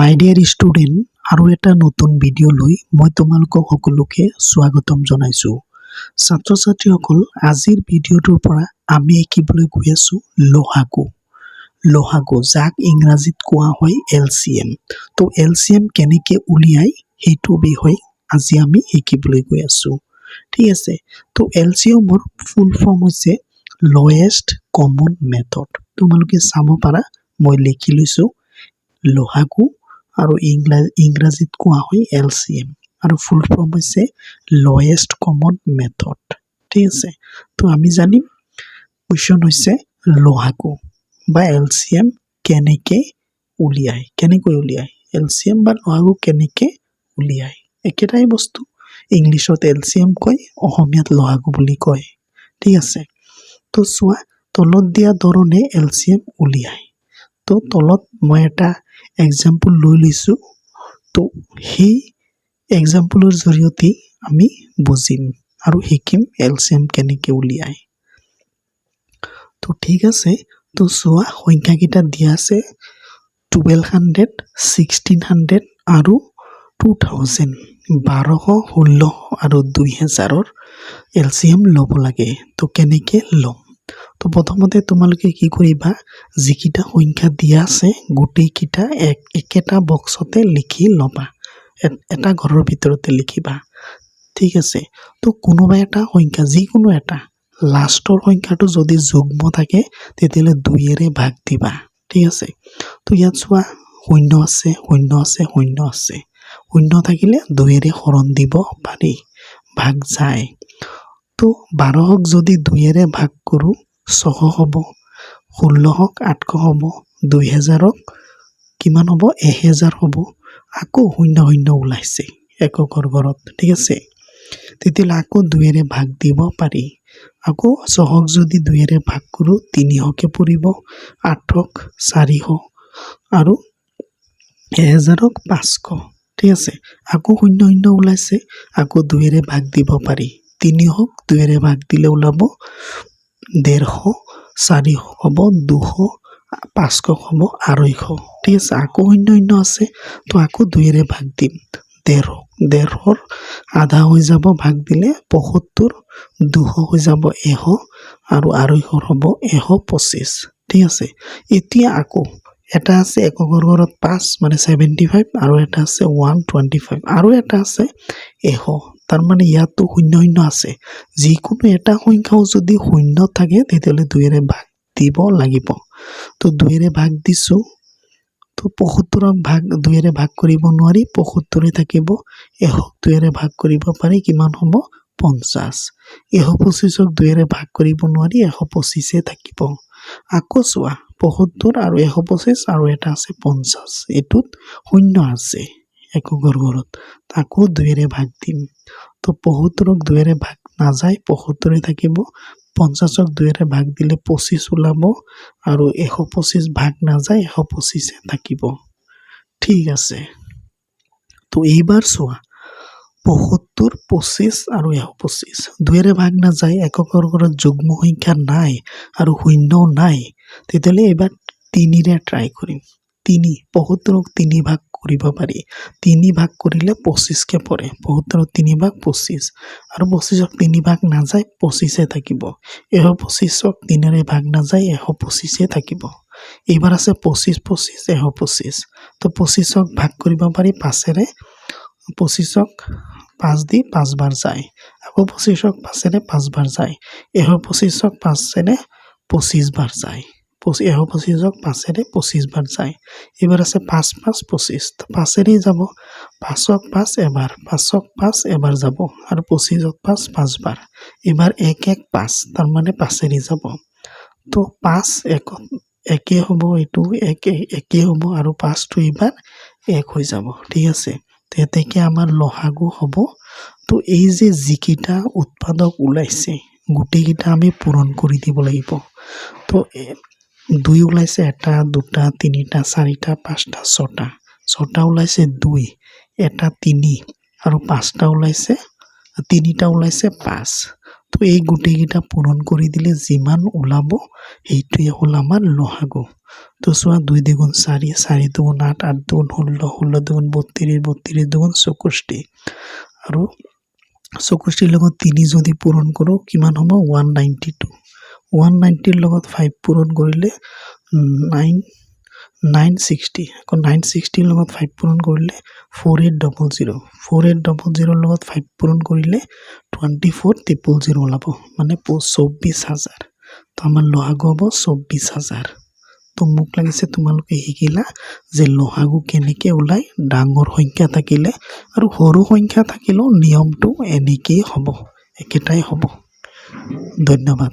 মাই dear student আৰু এটা নতুন ভিডিঅ' লৈ মই তোমালোকক সকলোকে স্বাগতম জনাইছোঁ। ছাত্ৰ ছাত্ৰীসকল, আজিৰ ভিডিঅ'টোৰ পৰা আমি শিকিবলৈ গৈ আছোঁ লহাগু, যাক ইংৰাজীত কোৱা হয় LCM। তো LCM কেনেকৈ উলিয়াই সেইটো বিষয়ে আজি আমি শিকিবলৈ গৈ আছোঁ। ঠিক আছে, তো LCMৰ ফুল ফৰ্ম হৈছে লয়েষ্ট কমন মেথড। তোমালোকে চাব পাৰা, মই লিখি লৈছোঁ লহাগু আৰু ইংৰাজীত কোৱা হয় LCM আৰু ফুল ফৰ্ম হৈছে লয়েষ্ট কমন মেথড। ঠিক আছে, তো আমি জানিম কুৱেশ্যন হৈছে লহাগু বা LCM কেনেকৈ উলিয়ায় LCM বা লহাগু কেনেকৈ উলিয়ায়। একেটাই বস্তু, ইংলিছত LCM কয়, অসমীয়াত লহাগু বুলি কয়। ঠিক আছে, তো চোৱা, তলত দিয়া ধৰণে LCM উলিয়ায়। তো তলত মই এটা এক্সাম্পল লৈ লৈছোঁ, তো সেই এক্সাম্পলৰ জৰিয়তে আমি বুজিম আৰু শিকিম LCM কেনেকৈ উলিয়ায়। তো ঠিক আছে, তো চোৱা, সংখ্যাকেইটা দিয়া আছে 1200, 1600 আৰু 2000, 1200, 1600 আৰু 2000ৰ LCM ল'ব লাগে। তো কেনেকৈ ল'ম? তো প্ৰথমতে তোমালোকে কি কৰিবা, যিকেইটা সংখ্যা দিয়া আছে গোটেইকেইটা একেটা বক্সতে লিখি ল'বা, এটা ঘৰৰ ভিতৰতে লিখিবা। ঠিক আছে, তো কোনোবা এটা সংখ্যা, যিকোনো এটা, লাষ্টৰ সংখ্যাটো যদি যুগ্ম থাকে তেতিয়াহ'লে 2ৰে ভাগ দিবা। ঠিক আছে, তো ইয়াত চোৱা, 0 আছে, 0 আছে, 0 আছে, 0 থাকিলে 2ৰে হৰণ দিব পাৰি, ভাগ যায়। তো 1200ক যদি 2ৰে ভাগ কৰোঁ 600 হ'ব, 1600ক 800 হ'ব, 2000ক কিমান হ'ব, 1000 হ'ব। আকৌ 0 ওলাইছে এককৰ ঘৰত। ঠিক আছে, তেতিয়াহ'লে আকৌ 2ৰে ভাগ দিব পাৰি। আকৌ 600ক যদি 2ৰে ভাগ কৰোঁ 300কে পৰিব, 800ক 400 আৰু 1000ক 500। ঠিক আছে, আকৌ 0 ওলাইছে, আকৌ 2ৰে ভাগ দিব পাৰি। 300ক 2ৰে ভাগ দিলে ওলাব 150, 400 হ'ব 200, 500 হ'ব 250। ঠিক আছে, আকৌ 0 আছে, তো আকৌ 2ৰে ভাগ দিম, 150ৰ আধা হৈ যাব ভাগ দিলে 75, 200 হৈ যাব 100 আৰু 250 হ'ব 125। ঠিক আছে, এতিয়া আকৌ এটা আছে এককৰ ঘৰত 5 মানে 75 আৰু এটা আছে 125 আৰু এটা আছে 100। তাৰমানে ইয়াতো 0 আছে, যিকোনো এটা সংখ্যাও যদি 0 থাকে তেতিয়াহ'লে 2ৰে ভাগ দিব লাগিব। তো 2ৰে ভাগ দিছোঁ, তো 75ক 2ৰে ভাগ কৰিব নোৱাৰি, 75ৰে থাকিব। 100ক 2ৰে ভাগ কৰিব পাৰি, কিমান হ'ব, 50। 125ক 2ৰে ভাগ কৰিব নোৱাৰি, 125 থাকিব। আকৌ চোৱা, 75 আৰু 125 আৰু এটা আছে 50, এইটোত 0 আছে এককৰ ঘৰত, আকৌ 2ৰে ভাগ দিম। তো 75ক 2ৰে ভাগ নাযায়, 75ৰে থাকিব। 50ক 2ৰে ভাগ দিলে 25 ওলাব আৰু 125 ভাগ নাযায়, 125 থাকিব। ঠিক আছে, তো এইবাৰ চোৱা, 75, 25 আৰু 125, 2ৰে ভাগ নাযায়, এককৰ ঘৰত যুগ্ম সংখ্যা নাই আৰু 0 নাই, তেতিয়াহ'লে এইবাৰ 3ৰে ট্ৰাই কৰিম। 75ক 3 ভাগ কৰিব পাৰি, 3 ভাগ কৰিলে 25কে পৰে, 75ৰ 3 ভাগ 25 আৰু 25ক 3 ভাগ নাযায়, 25 থাকিব। 125ক 3ৰে ভাগ নাযায়, 125 থাকিব। এইবাৰ আছে 25, 25, 125, তো 25ক ভাগ কৰিব পাৰি 5ৰে, 25ক 5 দি 5 বাৰ যায়, আকৌ 25ক 5ৰে 5 বাৰ যায়, 125ক 5ৰে 25 বাৰ যায়, 125ক 5ৰে 25 বাৰ যায়। এইবাৰ আছে 5, 5, 25, 5ৰে যাব, 5ক 5 এবাৰ, 5ক 5 এবাৰ যাব আৰু 25ক 5 5 বাৰ। এইবাৰ 1, 1, 5, তাৰমানে 5ৰে যাব। তো 5 একে হ'ব, এইটো একে হ'ব আৰু 5টো এইবাৰ 1 হৈ যাব। ঠিক আছে, তেতিয়া আমাৰ লহাগু হ'ব। তো এই যে যিকেইটা উৎপাদক ওলাইছে গোটেইকেইটা আমি পূৰণ কৰি দিব লাগিব। তো 2 ওলাইছে, 1, 2, 3, 4, 5, 6টা, 6টা ওলাইছে 2, 1, 3 আৰু 5টা ওলাইছে, 3টা ওলাইছে 5। তো এই গোটেইকেইটা পূৰণ কৰি দিলে যিমান ওলাব সেইটোৱে হ'ল আমাৰ লহাগু তো চোৱা 2 দুগুণ 4 4 দুগুণ 8 8 দুগুণ 16 16 দুগুণ 32 32 দুগুণ 64 আৰু 64 লগত 3 যদি পূৰণ কৰোঁ কিমান হ'ব 192 190 লগত 5 পূৰণ কৰিলে 960 আকৌ 960 লগত 5 পূৰণ কৰিলে 4800 4800 লগত 5 পূৰণ কৰিলে 24000 ওলাব মানে 24000 তো আমাৰ লহাগু হ'ব 24000 তো মোক লাগিছে তোমালোকে শিকিলা যে লহাগু কেনেকে ওলাই ডাঙৰ সংখ্যা থাকিলে আৰু সৰু সংখ্যা থাকিলেও নিয়মটো এনেকেই হ'ব একেটাই হ'ব ধন্যবাদ